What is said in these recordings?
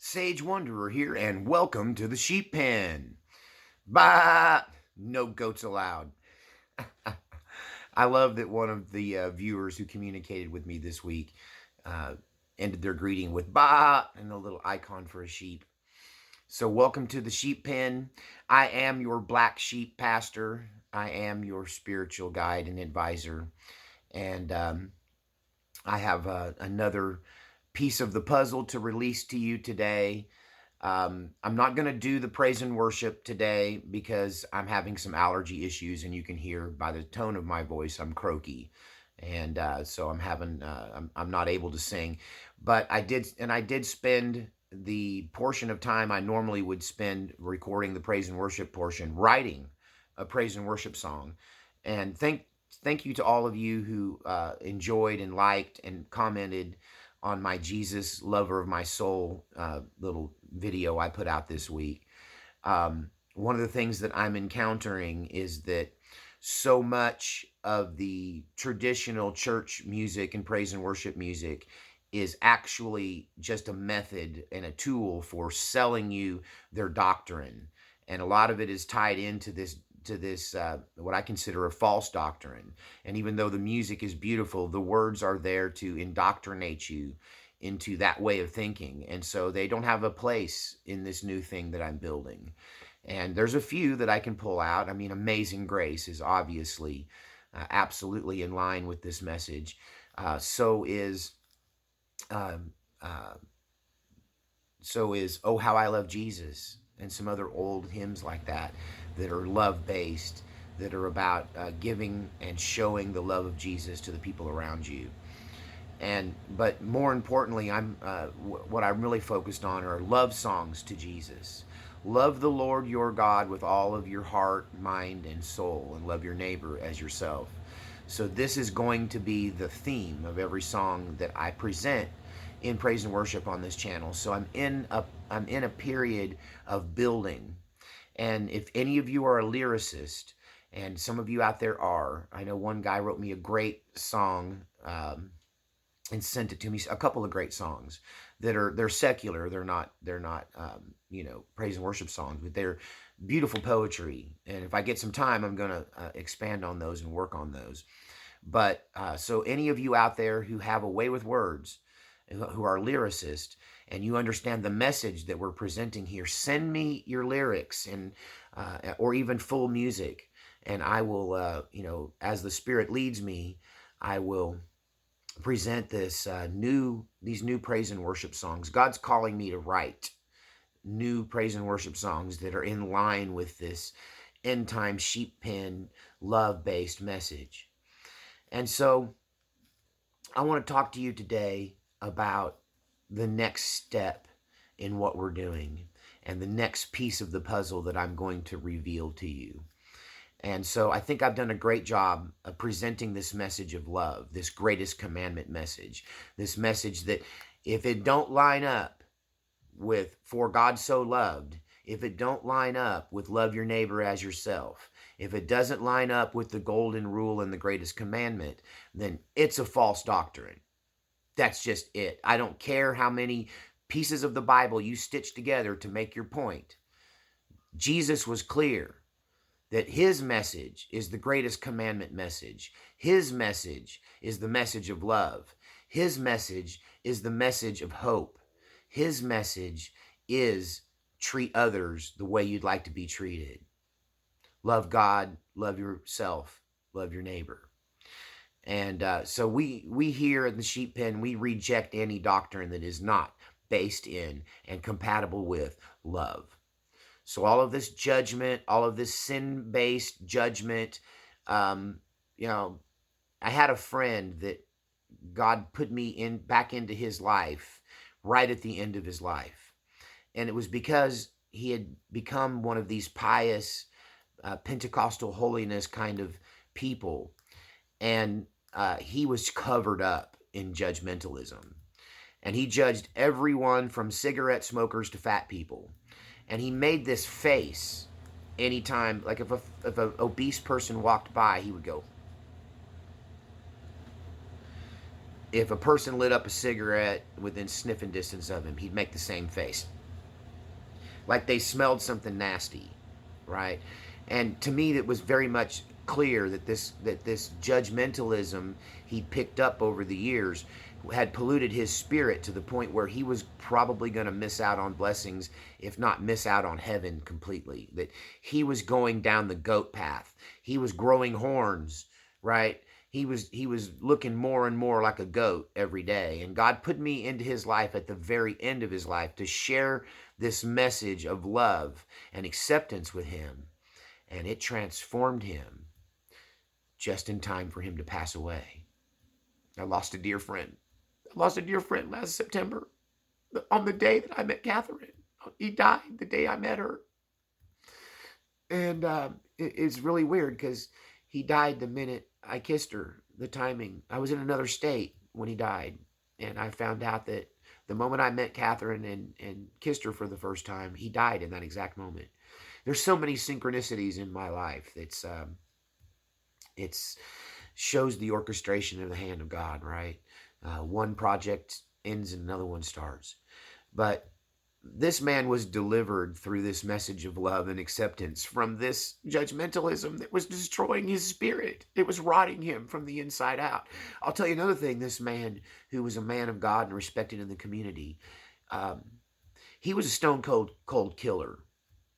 Sage Wanderer here, and welcome to the sheep pen. Bah! No goats allowed. I love that one of the viewers who communicated with me this week uh, ended their greeting with bah and a little icon for a sheep. So, welcome to the sheep pen. I am your black sheep pastor. I am your spiritual guide and advisor. And I have another piece of the puzzle to release to you today. I'm not going to do the praise and worship today because I'm having some allergy issues, and you can hear by the tone of my voice I'm croaky, and so I'm not able to sing. But I did spend the portion of time I normally would spend recording the praise and worship portion, writing a praise and worship song, and thank you to all of you who enjoyed and liked and commented on my Jesus Lover of My Soul little video I put out this week. One of the things that I'm encountering is that so much of the traditional church music and praise and worship music is actually just a method and a tool for selling you their doctrine. And a lot of it is tied into this what I consider a false doctrine. And even though the music is beautiful, the words are there to indoctrinate you into that way of thinking. And so they don't have a place in this new thing that I'm building. And there's a few that I can pull out. I mean, Amazing Grace is obviously absolutely in line with this message. So is um, uh, Oh How I Love Jesus, and some other old hymns like that that are love based, that are about giving and showing the love of Jesus to the people around you. But more importantly, what I'm really focused on are love songs to Jesus. Love the Lord your God with all of your heart, mind, and soul, and love your neighbor as yourself. So this is going to be the theme of every song that I present in praise and worship on this channel. So I'm in a period of building. And if any of you are a lyricist, and some of you out there are, I know one guy wrote me a great song and sent it to me. A couple of great songs they're secular. They're not praise and worship songs, but they're beautiful poetry. And if I get some time, I'm going to expand on those and work on those. But so any of you out there who have a way with words, who are lyricists, and you understand the message that we're presenting here, send me your lyrics and or even full music, and I will, as the Spirit leads me, I will present these new praise and worship songs. God's calling me to write new praise and worship songs that are in line with this end time sheep pen love based message. And so I want to talk to you today about the next step in what we're doing and the next piece of the puzzle that I'm going to reveal to you. And so I think I've done a great job of presenting this message of love, this greatest commandment message, this message that if it don't line up with for God so loved, if it don't line up with love your neighbor as yourself, if it doesn't line up with the golden rule and the greatest commandment, then it's a false doctrine. That's just it. I don't care how many pieces of the Bible you stitch together to make your point. Jesus was clear that his message is the greatest commandment message. His message is the message of love. His message is the message of hope. His message is treat others the way you'd like to be treated. Love God, love yourself, love your neighbor. And so we here in the sheep pen, we reject any doctrine that is not based in and compatible with love. So all of this judgment, all of this sin-based judgment, um, you know, I had a friend that God put me back into his life right at the end of his life. And it was because he had become one of these pious, Pentecostal holiness kind of people. And he was covered up in judgmentalism. And he judged everyone from cigarette smokers to fat people. And he made this face anytime, like if an obese person walked by, he would go. if a person lit up a cigarette within sniffing distance of him, he'd make the same face, like they smelled something nasty, right? And to me, it was very much clear that this judgmentalism he picked up over the years had polluted his spirit to the point where he was probably going to miss out on blessings, if not miss out on heaven completely. That he was going down the goat path. He was growing horns, right? He was looking more and more like a goat every day. And God put me into his life at the very end of his life to share this message of love and acceptance with him. And it transformed him just in time for him to pass away. I lost a dear friend. I lost a dear friend last September on the day that I met Catherine. He died the day I met her. And it's really weird because he died the minute I kissed her. The timing. I was in another state when he died. And I found out that the moment I met Catherine and kissed her for the first time, he died in that exact moment. There's so many synchronicities in my life. It's shows the orchestration of the hand of God, right? One project ends and another one starts. But this man was delivered through this message of love and acceptance from this judgmentalism that was destroying his spirit. It was rotting him from the inside out. I'll tell you another thing. This man, who was a man of God and respected in the community, he was a stone cold killer.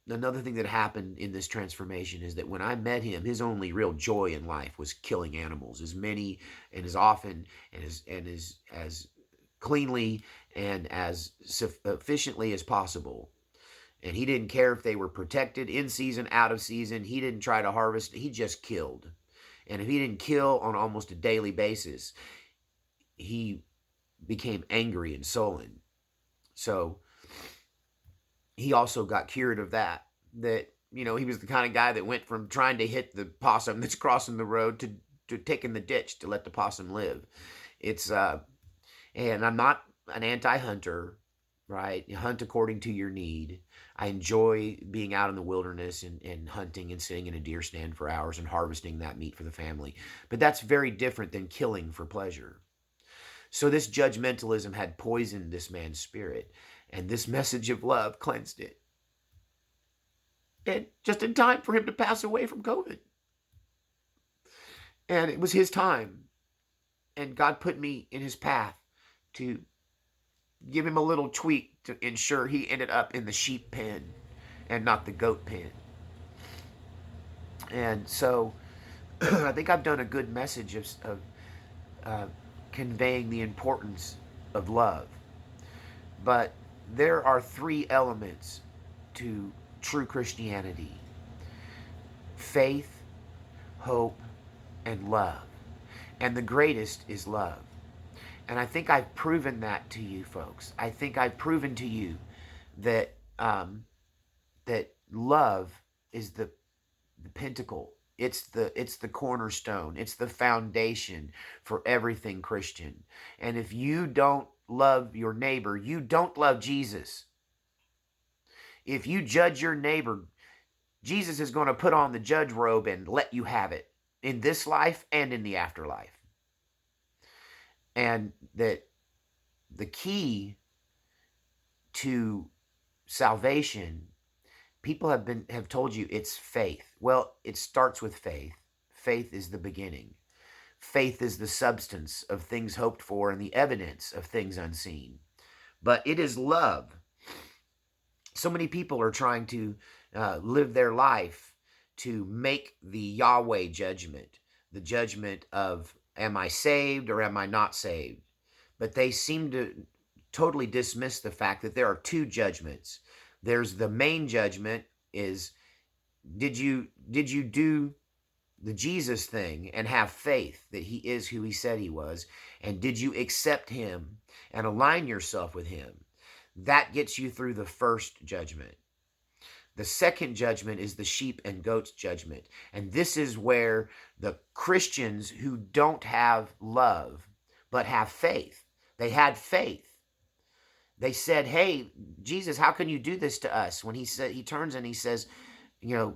Another thing that happened in this transformation is that when I met him, his only real joy in life was killing animals, as many and as often and as cleanly and as efficiently as possible. And he didn't care if they were protected, in season, out of season. He didn't try to harvest. He just killed. And if he didn't kill on almost a daily basis, he became angry and sullen. So he also got cured of that. He was the kind of guy that went from trying to hit the possum that's crossing the road to taking the ditch to let the possum live. And I'm not an anti-hunter, right? You hunt according to your need. I enjoy being out in the wilderness and hunting and sitting in a deer stand for hours and harvesting that meat for the family. But that's very different than killing for pleasure. So this judgmentalism had poisoned this man's spirit, and this message of love cleansed it. And just in time for him to pass away from COVID. And it was his time. And God put me in his path to give him a little tweak to ensure he ended up in the sheep pen and not the goat pen. And so I think I've done a good message of conveying the importance of love. But there are three elements to true Christianity: faith, hope, and love. And the greatest is love. And I think I've proven that to you folks. I think I've proven to you that that love is the pinnacle. It's the cornerstone. It's the foundation for everything Christian. And if you don't love your neighbor, you don't love Jesus. If you judge your neighbor, Jesus is going to put on the judge robe and let you have it in this life and in the afterlife. And that the key to salvation, people have told you it's faith. Well, it starts with faith. Faith is the beginning. Faith is the substance of things hoped for and the evidence of things unseen. But it is love. So many people are trying to live their life to make the Yahweh judgment, the judgment of, am I saved or am I not saved? But they seem to totally dismiss the fact that there are two judgments. There's the main judgment is, did you do the Jesus thing and have faith that he is who he said he was? And did you accept him and align yourself with him? That gets you through the first judgment. The second judgment is the sheep and goats judgment. And this is where the Christians who don't have love but have faith, they had faith. They said, hey, Jesus, how can you do this to us? When he turns and he says,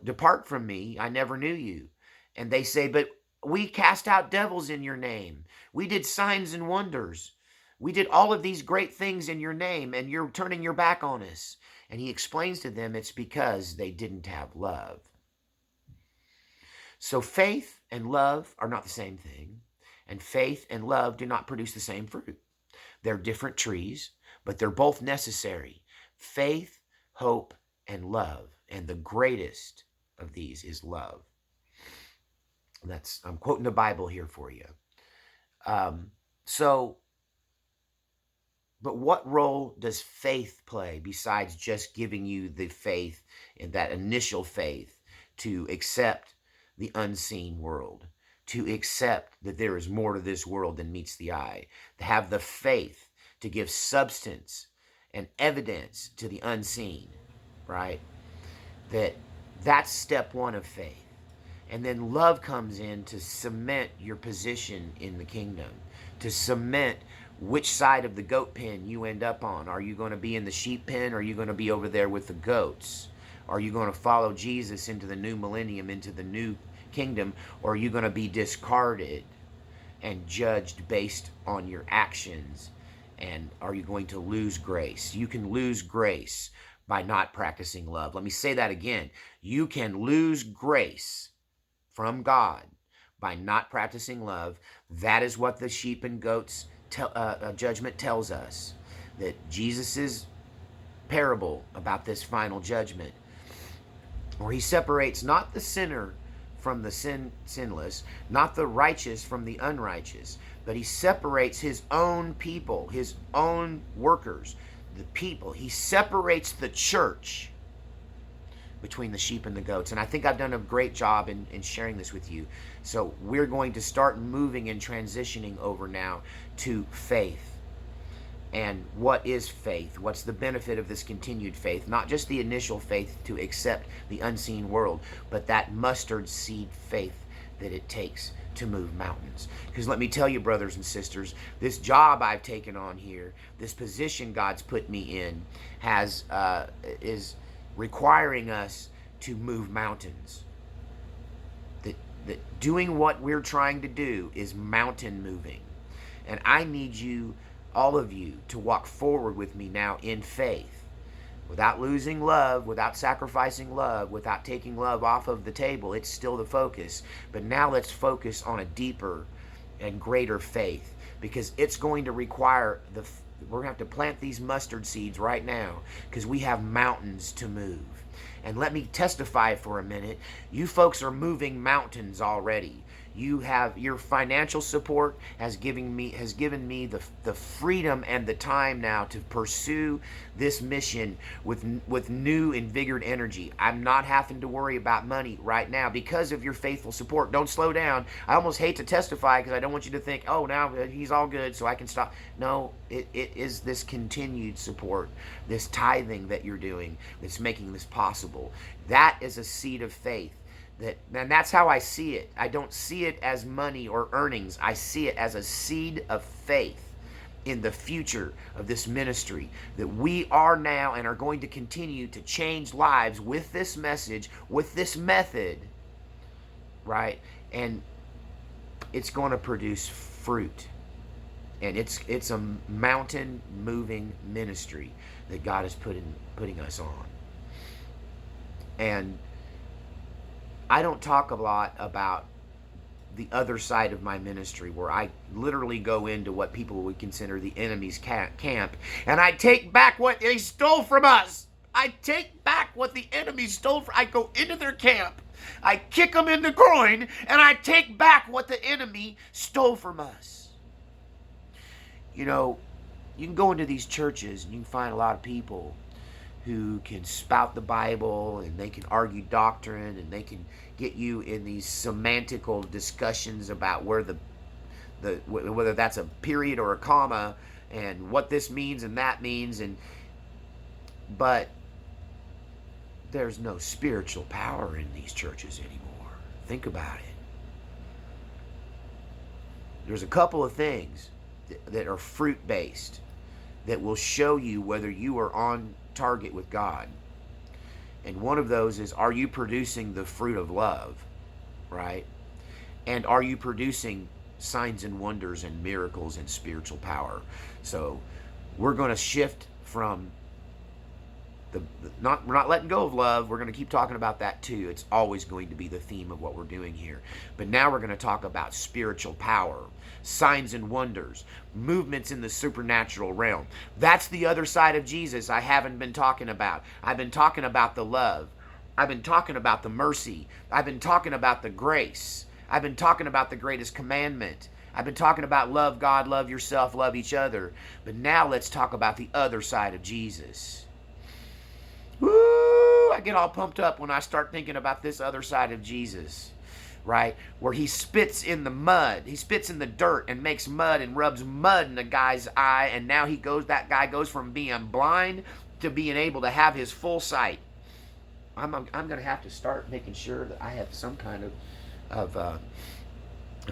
depart from me, I never knew you. And they say, but We cast out devils in your name. We did signs and wonders. We did all of these great things in your name, and you're turning your back on us. And he explains to them it's because they didn't have love. So faith and love are not the same thing, and faith and love do not produce the same fruit. They're different trees, but they're both necessary. Faith, hope, and love. And the greatest of these is love. I'm quoting the Bible here for you. But what role does faith play besides just giving you the faith and that initial faith to accept the unseen world, to accept that there is more to this world than meets the eye, to have the faith to give substance and evidence to the unseen, right? That's step one of faith. And then love comes in to cement your position in the kingdom, to cement which side of the goat pen you end up on. Are you going to be in the sheep pen, or are you going to be over there with the goats? Are you going to follow Jesus into the new millennium, into the new kingdom, or are you going to be discarded and judged based on your actions? And are you going to lose grace? You can lose grace by not practicing love. Let me say that again. You can lose grace from God by not practicing love. That is what the sheep and goats judgment tells us. That Jesus's parable about this final judgment, where he separates not the sinner from the sinless, not the righteous from the unrighteous, but he separates his own people, his own workers, the people. He separates the church between the sheep and the goats. And I think I've done a great job in sharing this with you. So we're going to start moving and transitioning over now to faith. And what is faith? What's the benefit of this continued faith? Not just the initial faith to accept the unseen world, but that mustard seed faith that it takes to move mountains. Because let me tell you, brothers and sisters, this job I've taken on here, this position God's put me in, is requiring us to move mountains. That doing what we're trying to do is mountain moving. And I need you, all of you, to walk forward with me now in faith, without losing love, without sacrificing love, without taking love off of the table. It's still the focus. But now let's focus on a deeper and greater faith, because it's going to require we're going to have to plant these mustard seeds right now, because we have mountains to move. And let me testify for a minute. You folks are moving mountains already. You have your financial support has given me the freedom and the time now to pursue this mission with new invigorated energy. I'm not having to worry about money right now because of your faithful support. Don't slow down. I almost hate to testify because I don't want you to think, oh, now he's all good, so I can stop. No, it is this continued support, this tithing that you're doing that's making this possible. That is a seed of faith. And that's how I see it. I don't see it as money or earnings. I see it as a seed of faith in the future of this ministry, that we are now and are going to continue to change lives with this message, with this method, right? And it's going to produce fruit. And it's a mountain moving ministry that God is putting us on. And I don't talk a lot about the other side of my ministry, where I literally go into what people would consider the enemy's camp, and I take back what they stole from us. I take back what the enemy stole from. I go into their camp, I kick them in the groin, and I take back what the enemy stole from us. You know, you can go into these churches and you can find a lot of people who can spout the Bible, and they can argue doctrine, and they can get you in these semantical discussions about where whether that's a period or a comma, and what this means and that means, but there's no spiritual power in these churches anymore. Think about it. There's a couple of things that are fruit-based that will show you whether you are on target with God. And one of those is, are you producing the fruit of love, right? And are you producing signs and wonders and miracles and spiritual power? So we're going to shift from we're not letting go of love. We're going to keep talking about that too. It's always going to be the theme of what we're doing here. But now we're going to talk about spiritual power, signs and wonders, movements in the supernatural realm. That's the other side of Jesus I haven't been talking about. I've been talking about the love. I've been talking about the mercy. I've been talking about the grace. I've been talking about the greatest commandment. I've been talking about love God, love yourself, love each other. But now let's talk about the other side of Jesus. Woo! I get all pumped up when I start thinking about this other side of Jesus, right? Where he spits in the mud. He spits in the dirt and makes mud and rubs mud in the guy's eye. And now that guy goes from being blind to being able to have his full sight. I'm going to have to start making sure that I have some kind of a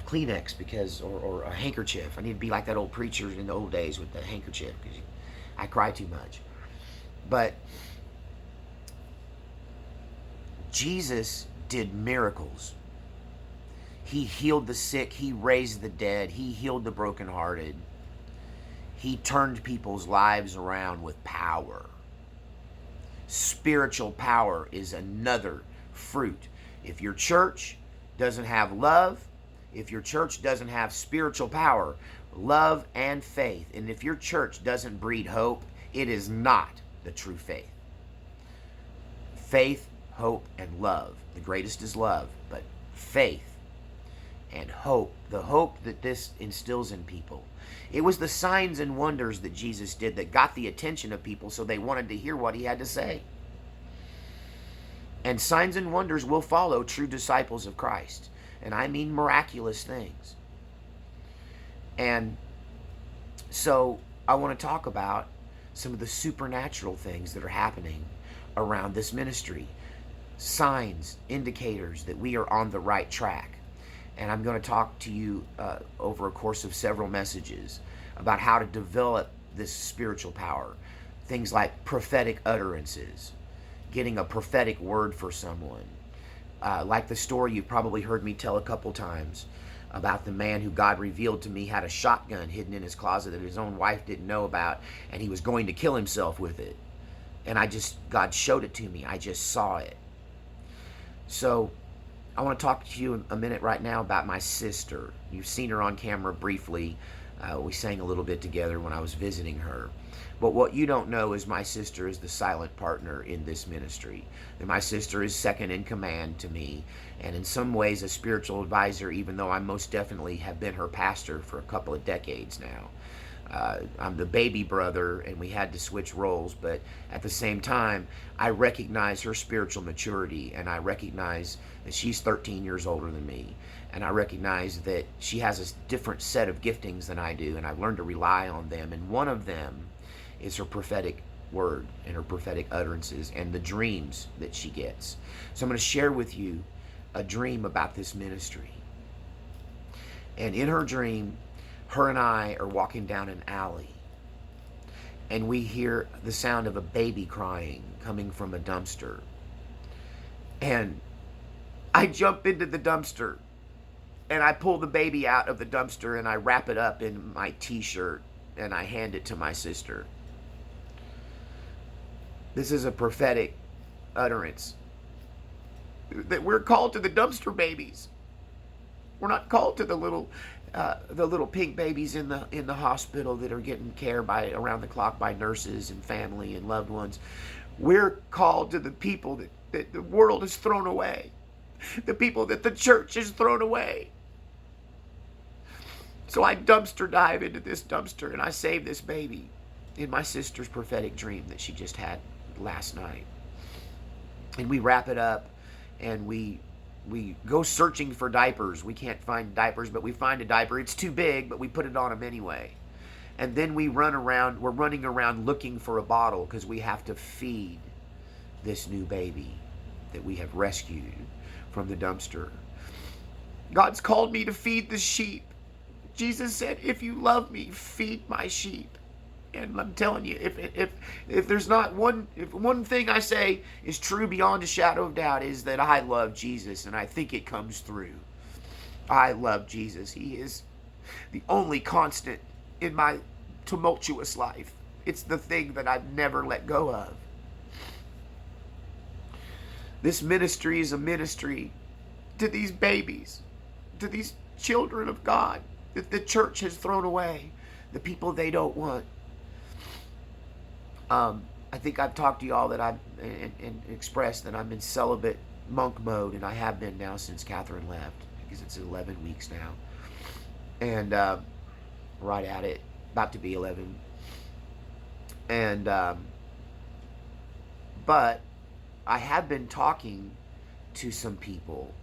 Kleenex or a handkerchief. I need to be like that old preacher in the old days with the handkerchief because I cry too much. But Jesus did miracles. He healed the sick. He raised the dead. He healed the brokenhearted. He turned people's lives around with power. Spiritual power is another fruit. If your church doesn't have love, if your church doesn't have spiritual power, love and faith, and if your church doesn't breed hope, it is not the true faith. Faith, hope, and love. The greatest is love, but faith and hope, the hope that this instills in people. It was the signs and wonders that Jesus did that got the attention of people so they wanted to hear what he had to say. And signs and wonders will follow true disciples of Christ. And I mean miraculous things. And so I want to talk about some of the supernatural things that are happening around this ministry. Signs, indicators that we are on the right track. And I'm going to talk to you over a course of several messages about how to develop this spiritual power. Things like prophetic utterances, getting a prophetic word for someone. Like the story you've probably heard me tell a couple times about the man who God revealed to me had a shotgun hidden in his closet that his own wife didn't know about, and he was going to kill himself with it. And God showed it to me. I just saw it. So I want to talk to you a minute right now about my sister. You've seen her on camera briefly. We sang a little bit together when I was visiting her. But what you don't know is my sister is the silent partner in this ministry. And my sister is second in command to me, and in some ways a spiritual advisor, even though I most definitely have been her pastor for a couple of decades now. I'm the baby brother, and we had to switch roles, but at the same time, I recognize her spiritual maturity, and I recognize that she's 13 years older than me, and I recognize that she has a different set of giftings than I do, and I've learned to rely on them, and one of them is her prophetic word and her prophetic utterances and the dreams that she gets. So I'm going to share with you a dream about this ministry. And in her dream, her and I are walking down an alley, and we hear the sound of a baby crying coming from a dumpster. And I jump into the dumpster, and I pull the baby out of the dumpster, and I wrap it up in my t-shirt, and I hand it to my sister. This is a prophetic utterance that we're called to the dumpster babies. We're not called to the little pink babies in the hospital that are getting care around the clock by nurses and family and loved ones. We're called to the people that the world has thrown away, the people that the church has thrown away. So I dumpster dive into this dumpster, and I save this baby in my sister's prophetic dream that she just had last night. And we wrap it up, and we go searching for diapers. We can't find diapers, but we find a diaper. It's too big, but we put it on him anyway. And then we're running around looking for a bottle because we have to feed this new baby that we have rescued from the dumpster. God's called me to feed the sheep. Jesus said, if you love me, feed my sheep. And I'm telling you, if there's not one thing I say is true beyond a shadow of doubt, is that I love Jesus, and I think it comes through. I love Jesus. He is the only constant in my tumultuous life. It's the thing that I've never let go of. This ministry is a ministry to these babies, to these children of God that the church has thrown away, the people they don't want. I think I've talked to y'all that I've and expressed that I'm in celibate monk mode, and I have been now since Catherine left, because it's 11 weeks now, and right at it, about to be 11. And but I have been talking to some people,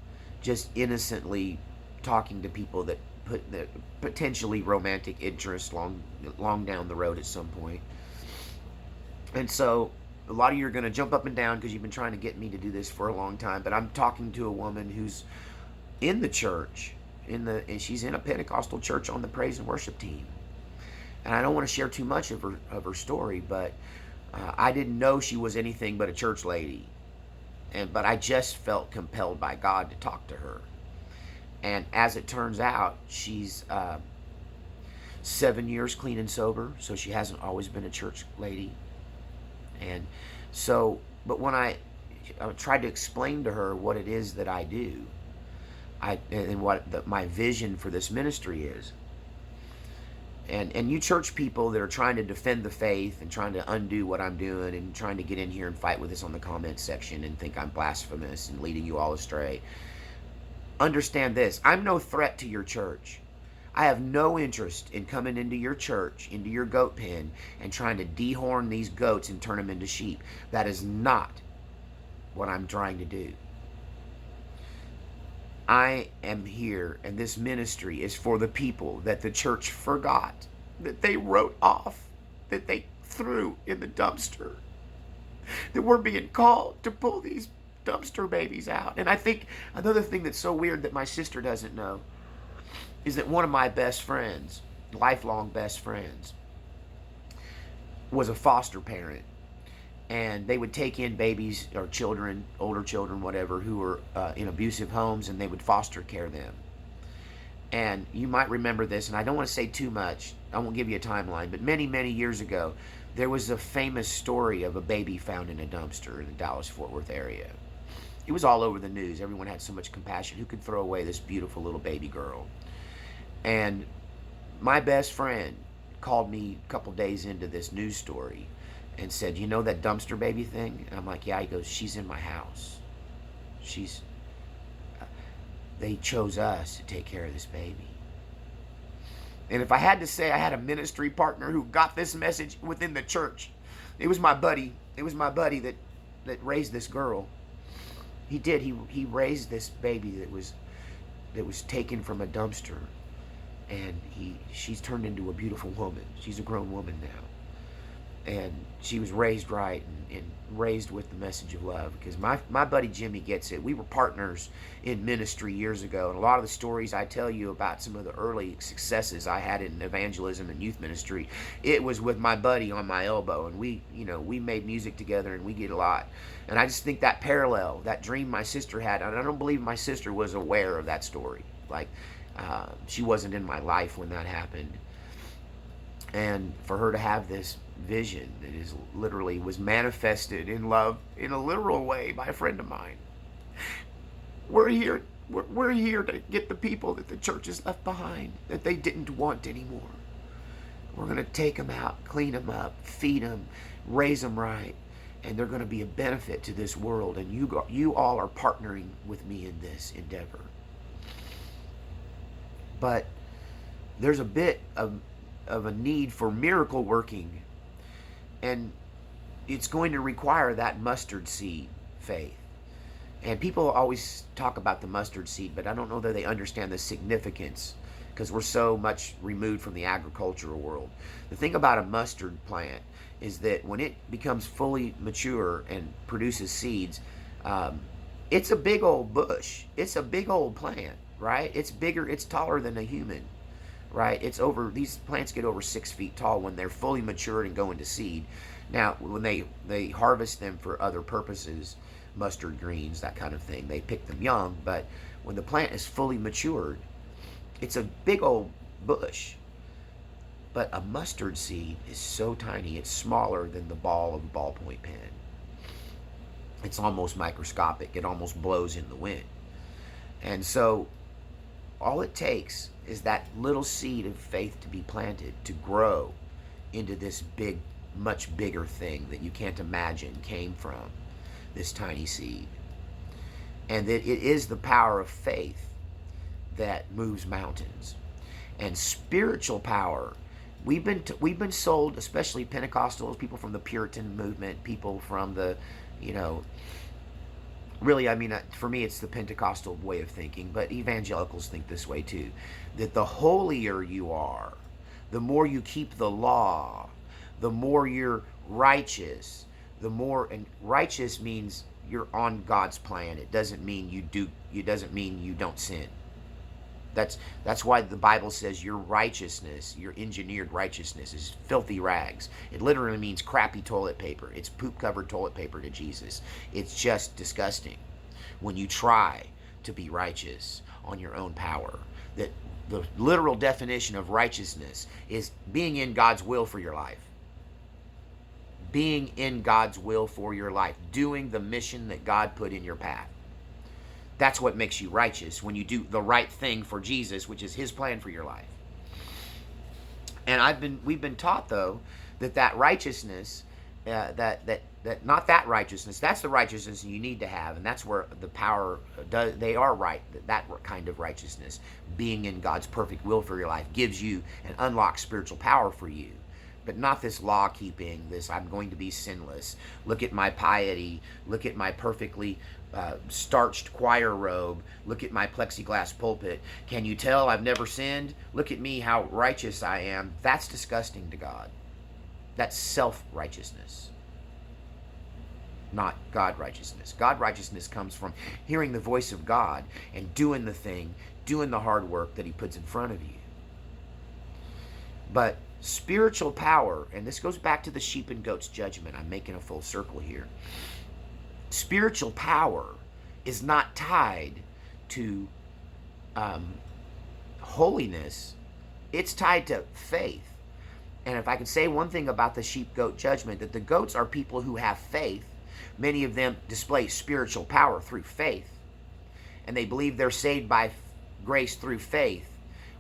just innocently talking to people that put the potentially romantic interest long down the road at some point. And so a lot of you are going to jump up and down because you've been trying to get me to do this for a long time. But I'm talking to a woman who's in the church, and she's in a Pentecostal church on the praise and worship team. And I don't want to share too much of her story, but I didn't know she was anything but a church lady. But I just felt compelled by God to talk to her. And as it turns out, she's 7 years clean and sober, so she hasn't always been a church lady. And so, but when I tried to explain to her what it is that I do, and what my vision for this ministry is, and you church people that are trying to defend the faith and trying to undo what I'm doing and trying to get in here and fight with us on the comments section and think I'm blasphemous and leading you all astray, understand this: I'm no threat to your church. I have no interest in coming into your church, into your goat pen, and trying to dehorn these goats and turn them into sheep. That is not what I'm trying to do. I am here, and this ministry is for the people that the church forgot, that they wrote off, that they threw in the dumpster, that we're being called to pull these dumpster babies out. And I think another thing that's so weird that my sister doesn't know is that one of my best friends, lifelong best friends, was a foster parent. And they would take in babies or children, older children, whatever, who were in abusive homes, and they would foster care them. And you might remember this, and I don't want to say too much. I won't give you a timeline, but many, many years ago, there was a famous story of a baby found in a dumpster in the Dallas-Fort Worth area. It was all over the news. Everyone had so much compassion. Who could throw away this beautiful little baby girl? And my best friend called me a couple days into this news story and said, "You know that dumpster baby thing?" And I'm like, "Yeah." He goes, "She's in my house. They chose us to take care of this baby." And if I had to say I had a ministry partner who got this message within the church, it was my buddy. It was my buddy that raised this girl. He did. He raised this baby that was taken from a dumpster. And she's turned into a beautiful woman. She's a grown woman now. And she was raised right and raised with the message of love. Because my buddy Jimmy gets it. We were partners in ministry years ago. And a lot of the stories I tell you about some of the early successes I had in evangelism and youth ministry, it was with my buddy on my elbow. And we made music together, and we did a lot. And I just think that parallel, that dream my sister had, and I don't believe my sister was aware of that story. Like, she wasn't in my life when that happened. And for her to have this vision that is literally was manifested in love in a literal way by a friend of mine. We're here to get the people that the church has left behind, that they didn't want anymore. We're going to take them out, clean them up, feed them, raise them right, and they're going to be a benefit to this world. And you all are partnering with me in this endeavor. But there's a bit of a need for miracle working, and it's going to require that mustard seed faith. And people always talk about the mustard seed, but I don't know that they understand the significance, because we're so much removed from the agricultural world. The thing about a mustard plant is that when it becomes fully mature and produces seeds, it's a big old bush. It's a big old plant. Right? It's bigger, it's taller than a human, right? These plants get over 6 feet tall when they're fully matured and go into seed. Now, when they harvest them for other purposes, mustard greens, that kind of thing, they pick them young, but when the plant is fully matured, It's a big old bush. But a mustard seed is so tiny, it's smaller than the ball of a ballpoint pen. It's almost microscopic. It almost blows in the wind. And so all it takes is that little seed of faith to be planted, to grow into this big, much bigger thing that you can't imagine came from this tiny seed. And that it is the power of faith that moves mountains. And spiritual power, we've been sold, especially Pentecostals, people from the Puritan movement, people from the, really, I mean, for me, it's the Pentecostal way of thinking, but evangelicals think this way too, that the holier you are, the more you keep the law, the more you're righteous, and righteous means you're on God's plan. It doesn't mean it doesn't mean you don't sin. That's why the Bible says your righteousness, your engineered righteousness, is filthy rags. It literally means crappy toilet paper. It's poop-covered toilet paper to Jesus. It's just disgusting when you try to be righteous on your own power. That the literal definition of righteousness is being in God's will for your life. Being in God's will for your life. Doing the mission that God put in your path. That's what makes you righteous, when you do the right thing for Jesus, which is his plan for your life. And we've been taught, though, that righteousness, not that righteousness, that's the righteousness you need to have, and that's where the power does. They are right. That kind of righteousness, being in God's perfect will for your life, gives you and unlocks spiritual power for you. But not this law keeping, this I'm going to be sinless. Look at my piety. Look at my perfectly starched choir robe. Look at my plexiglass pulpit. Can you tell I've never sinned? Look at me, how righteous I am. That's disgusting to God. That's self-righteousness, not God righteousness. God righteousness comes from hearing the voice of God and doing the thing, doing the hard work that he puts in front of you. But spiritual power, and this goes back to the sheep and goats judgment. I'm making a full circle here. Spiritual power is not tied to holiness. It's tied to faith. And if I could say one thing about the sheep-goat judgment, that the goats are people who have faith. Many of them display spiritual power through faith. And they believe they're saved by grace through faith,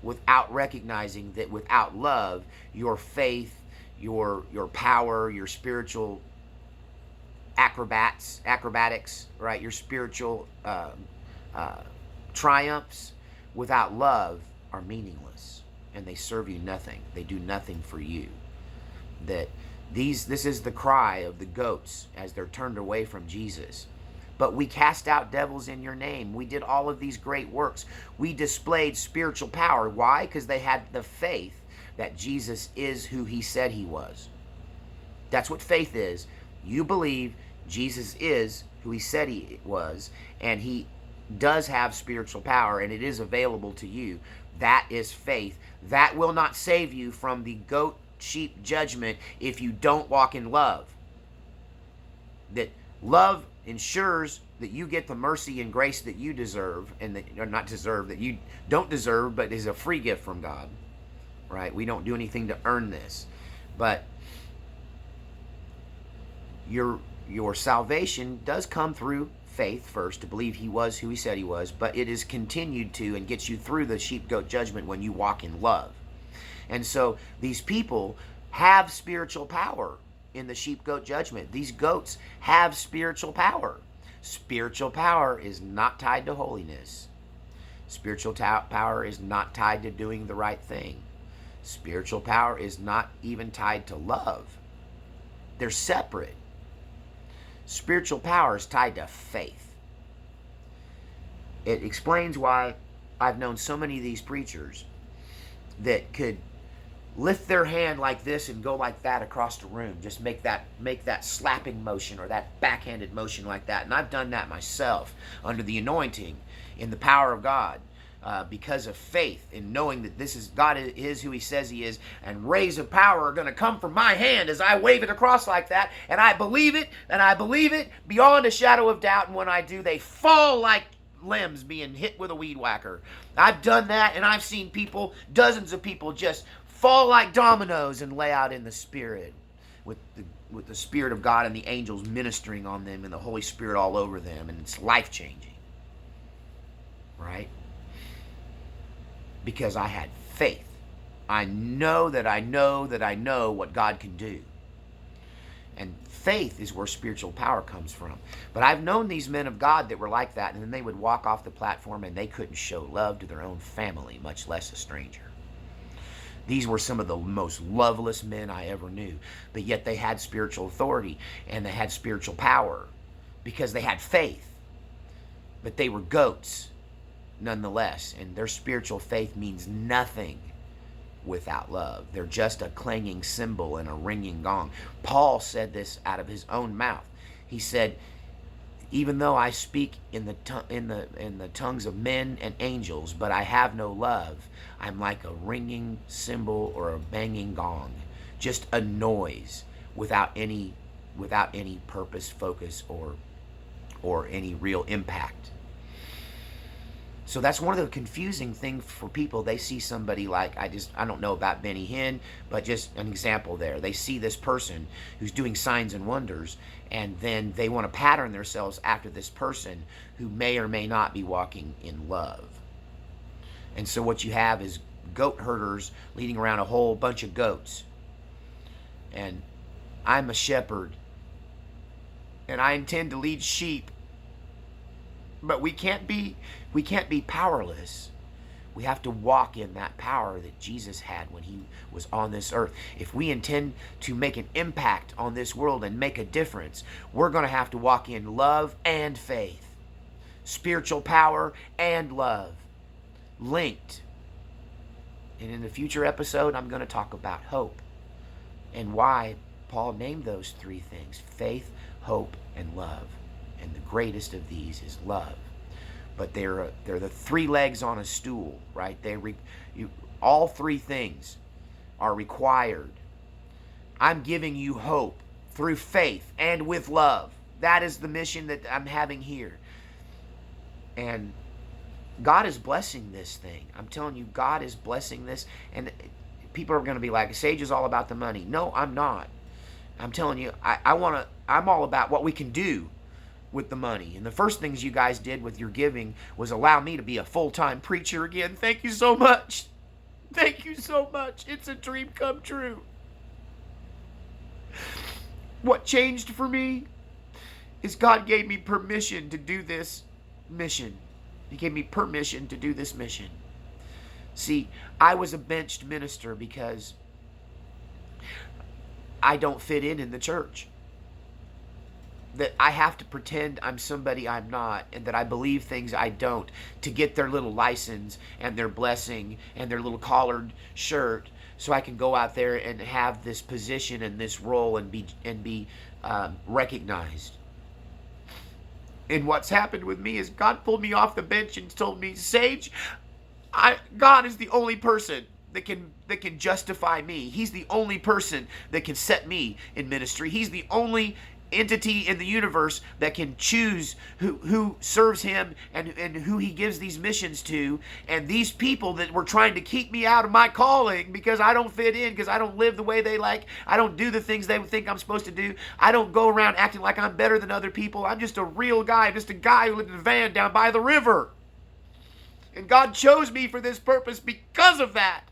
without recognizing that without love, your faith, your power, your spiritual acrobatics, right? Your spiritual triumphs, without love, are meaningless, and they serve you nothing. They do nothing for you. This is the cry of the goats as they're turned away from Jesus. But we cast out devils in your name. We did all of these great works. We displayed spiritual power. Why? Because they had the faith that Jesus is who he said he was. That's what faith is. You believe Jesus is who he said he was, and he does have spiritual power, and it is available to you. That is faith. That will not save you from the goat sheep judgment if you don't walk in love. That love ensures that you get the mercy and grace that you deserve, and that you don't deserve, but is a free gift from God. Right? We don't do anything to earn this. But your salvation does come through faith first, to believe he was who he said he was, but it is continued to and gets you through the sheep-goat judgment when you walk in love. And so these people have spiritual power in the sheep-goat judgment. These goats have spiritual power. Spiritual power is not tied to holiness. Spiritual power is not tied to doing the right thing. Spiritual power is not even tied to love. They're separate. Spiritual power is tied to faith. It explains why I've known so many of these preachers that could lift their hand like this and go like that across the room. Just make that slapping motion or that backhanded motion like that. And I've done that myself under the anointing in the power of God. Because of faith in knowing that this is God is who he says he is, and rays of power are going to come from my hand as I wave it across like that, and I believe it beyond a shadow of doubt, and when I do, they fall like limbs being hit with a weed whacker. I've done that, and I've seen people, dozens of people, just fall like dominoes and lay out in the Spirit with the Spirit of God and the angels ministering on them and the Holy Spirit all over them, and it's life-changing. Right? Because I had faith. I know that I know that I know what God can do. And faith is where spiritual power comes from. But I've known these men of God that were like that, and then they would walk off the platform and they couldn't show love to their own family, much less a stranger. These were some of the most loveless men I ever knew. But yet they had spiritual authority and they had spiritual power because they had faith. But they were goats nonetheless. And their spiritual faith means nothing without love. They're just a clanging cymbal and a ringing gong. Paul said this out of his own mouth. He said, even though I speak in the tongues of men and angels, but I have no love, I'm like a ringing cymbal or a banging gong, just a noise without any purpose, focus, or any real impact. So that's one of the confusing things for people. They see somebody like, I don't know about Benny Hinn, but just an example there. They see this person who's doing signs and wonders, and then they want to pattern themselves after this person who may or may not be walking in love. And so what you have is goat herders leading around a whole bunch of goats. And I'm a shepherd, and I intend to lead sheep. But we can't be powerless. We have to walk in that power that Jesus had when he was on this earth. If we intend to make an impact on this world and make a difference, we're going to have to walk in love and faith. Spiritual power and love. Linked. And in a future episode, I'm going to talk about hope and why Paul named those three things: faith, hope, and love. And the greatest of these is love. But they're the three legs on a stool, right? All three things are required. I'm giving you hope through faith and with love. That is the mission that I'm having here. And God is blessing this thing. I'm telling you, God is blessing this. And people are going to be like, Sage is all about the money. No, I'm not. I'm telling you, I'm all about what we can do with the money. And the first things you guys did with your giving was allow me to be a full-time preacher again. Thank you so much. Thank you so much. It's a dream come true. What changed for me is God gave me permission to do this mission. He gave me permission to do this mission. See, I was a benched minister because I don't fit in the church. That I have to pretend I'm somebody I'm not, and that I believe things I don't to get their little license and their blessing and their little collared shirt, so I can go out there and have this position and this role and be recognized. And what's happened with me is God pulled me off the bench and told me, Sage, God is the only person that can justify me. He's the only person that can set me in ministry. He's the only entity in the universe that can choose who serves him and who he gives these missions to. And these people that were trying to keep me out of my calling because I don't fit in, because I don't live the way they like, I don't do the things they think I'm supposed to do, I don't go around acting like I'm better than other people. I'm just a real guy, just a guy who lived in a van down by the river. And God chose me for this purpose because of that.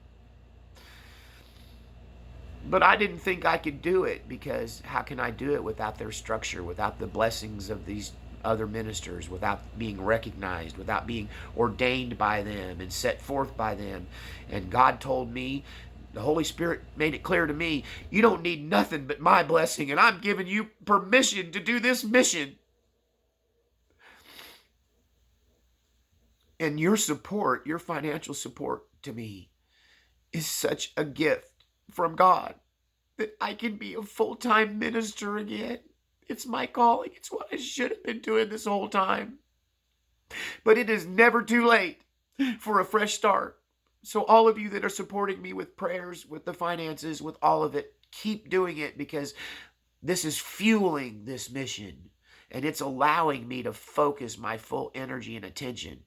But I didn't think I could do it, because how can I do it without their structure, without the blessings of these other ministers, without being recognized, without being ordained by them and set forth by them? And God told me, the Holy Spirit made it clear to me, you don't need nothing but my blessing, and I'm giving you permission to do this mission. And your support, your financial support to me, is such a gift from God that I can be a full-time minister again. It's my calling. It's what I should have been doing this whole time. But it is never too late for a fresh start. So all of you that are supporting me with prayers, with the finances, with all of it, keep doing it, because this is fueling this mission. And it's allowing me to focus my full energy and attention.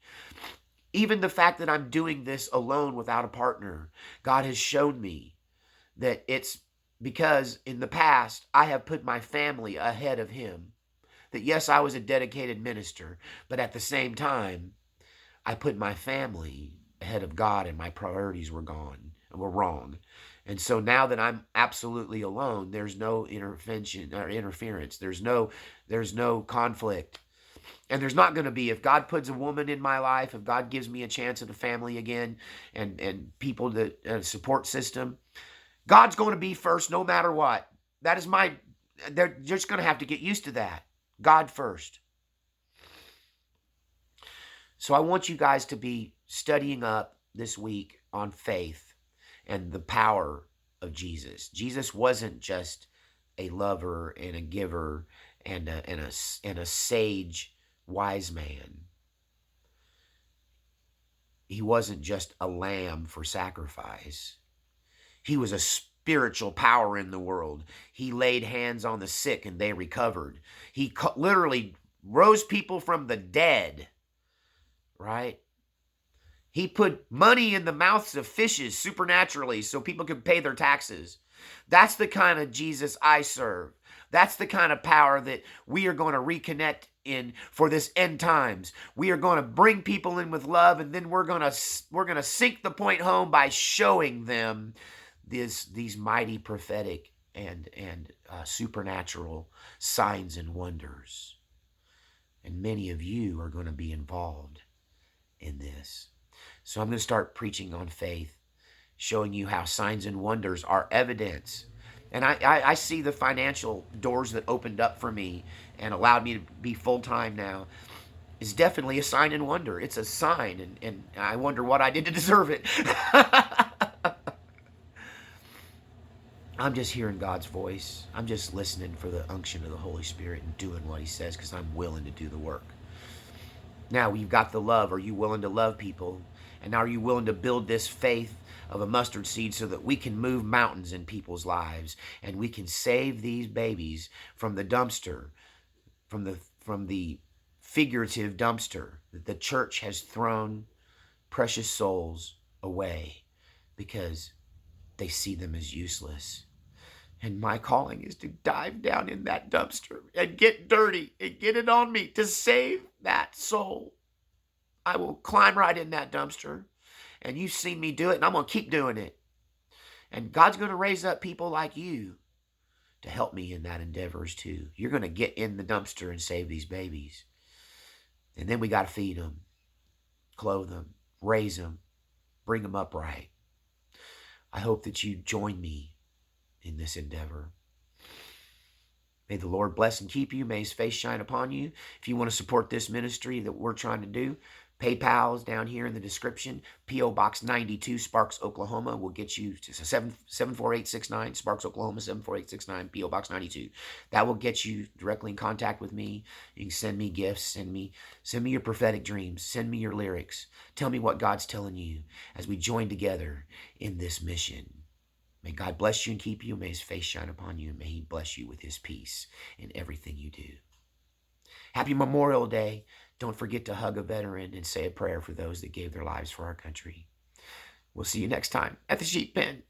Even the fact that I'm doing this alone without a partner, God has shown me that it's because in the past I have put my family ahead of Him. That yes, I was a dedicated minister, but at the same time, I put my family ahead of God, and my priorities were wrong. And so now that I'm absolutely alone, there's no intervention or interference. There's no conflict. And there's not going to be. If God puts a woman in my life, if God gives me a chance at a family again, and people that support system, God's going to be first no matter what. That is they're just going to have to get used to that. God first. So I want you guys to be studying up this week on faith and the power of Jesus. Jesus wasn't just a lover and a giver and a sage, wise man. He wasn't just a lamb for sacrifice. He was a spiritual power in the world. He laid hands on the sick and they recovered. He literally rose people from the dead, right? He put money in the mouths of fishes supernaturally so people could pay their taxes. That's the kind of Jesus I serve. That's the kind of power that we are going to reconnect in for this end times. We are going to bring people in with love, and then we're going to sink the point home by showing them these mighty prophetic and supernatural signs and wonders. And many of you are going to be involved in this. So I'm going to start preaching on faith, showing you how signs and wonders are evidence. And I see the financial doors that opened up for me and allowed me to be full-time now is definitely a sign and wonder. It's a sign, and I wonder what I did to deserve it. I'm just hearing God's voice. I'm just listening for the unction of the Holy Spirit and doing what He says because I'm willing to do the work. Now, you've got the love. Are you willing to love people? And are you willing to build this faith of a mustard seed so that we can move mountains in people's lives and we can save these babies from the dumpster, from the figurative dumpster that the church has thrown precious souls away because they see them as useless. And my calling is to dive down in that dumpster and get dirty and get it on me to save that soul. I will climb right in that dumpster. And you've seen me do it, and I'm going to keep doing it. And God's going to raise up people like you to help me in that endeavors too. You're going to get in the dumpster and save these babies. And then we got to feed them, clothe them, raise them, bring them up right. I hope that you join me in this endeavor. May the Lord bless and keep you. May His face shine upon you. If you want to support this ministry that we're trying to do, PayPal's down here in the description. P.O. Box 92, Sparks, Oklahoma. Will get you to 74869, Sparks, Oklahoma, 74869, P.O. Box 92. That will get you directly in contact with me. You can send me gifts, send me your prophetic dreams, send me your lyrics. Tell me what God's telling you as we join together in this mission. May God bless you and keep you. May His face shine upon you. And may He bless you with His peace in everything you do. Happy Memorial Day. Don't forget to hug a veteran and say a prayer for those that gave their lives for our country. We'll see you next time at the Sheep Pen.